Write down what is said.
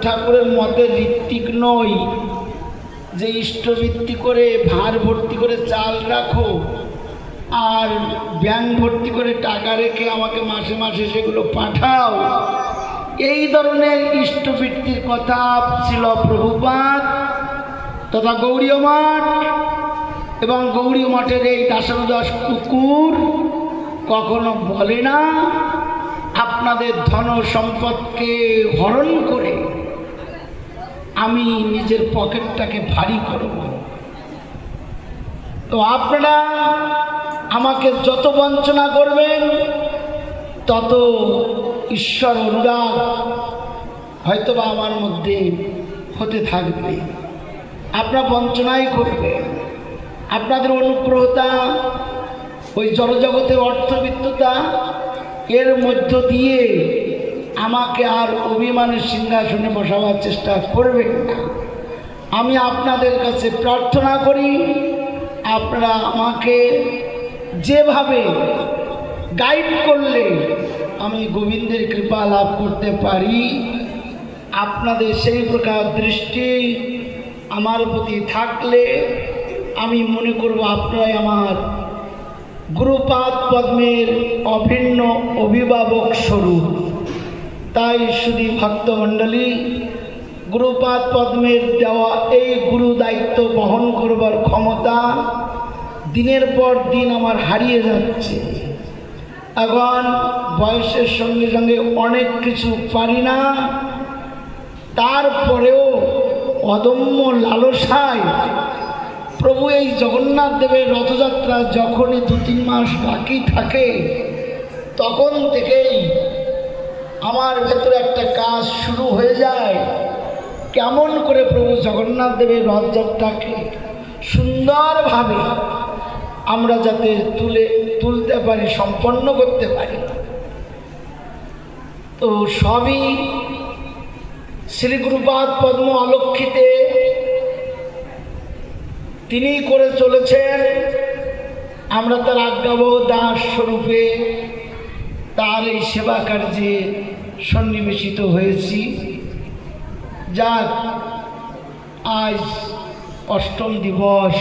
ঠাকুরের মতে ঋত্বিক নই যে ইষ্টবৃত্তি করে ভার ভর্তি করে চাল রাখো আর ব্যাংক ভর্তি করে টাকা রেখে আমাকে মাসে মাসে সেগুলো পাঠাও। এই ধরনের ইষ্টবৃত্তির কথা ছিল প্রভুপাদ তথা গৌড়ীয় মঠ এবং গৌড়ীয় মঠের এই দাসানুদাস কুকুর কখনো বলে না আপনাদের ধন সম্পদকে হরণ করে আমি নিজের পকেটটাকে ভারী করব। তো আপনারা আমাকে যত বঞ্চনা করবেন তত ঈশ্বর অনুরাগ হয়তোবা আমার মধ্যে হতে থাকবে। আপনারা বঞ্চনাই করবেন, আপনাদের অনুগ্রহতা ওই জড়জগতের অর্থবিত্ততা এর মধ্য দিয়ে আমাকে আর অভিমানের সিংহাসনে বসাবার চেষ্টা করবেন না। আমি আপনাদের কাছে প্রার্থনা করি আপনারা আমাকে যেভাবে গাইড করলে আমি গোবিন্দের কৃপা লাভ করতে পারি, আপনাদের সেই প্রকার দৃষ্টি আমার প্রতি থাকলে আমি মনে করব আপনারাই আমার গুরুপাদ পদ্মের অভিন্ন অভিভাবক স্বরূপ। তাই শুধু ভক্তমণ্ডলী, গুরুপাদ পদ্মের দেওয়া এই গুরু দায়িত্ব বহন করবার ক্ষমতা দিনের পর দিন আমার হারিয়ে যাচ্ছে। এখন বয়সের সঙ্গে সঙ্গে অনেক কিছু পারি না, তারপরেও অদম্য লালসায় প্রভু এই জগন্নাথ দেবের রথযাত্রা যখনই 2-3 মাস বাকি থাকে তখন থেকেই আমার ভেতরে একটা কাজ শুরু হয়ে যায়, কেমন করে প্রভু জগন্নাথ দেবের রথযাত্রাকে সুন্দরভাবে আমরা যাতে তুলতে পারি, সম্পন্ন করতে পারি। তো সবই শ্রী গুরুপাদ পদ্ম অলক্ষিতে তিনি করে চলেছেন। আমরা তার আজ্ঞাবহ দাস স্বরূপে তার এই সেবা কার্যে সন্নিবেশিত হয়েছি। যাক, আজ 8ম দিবস।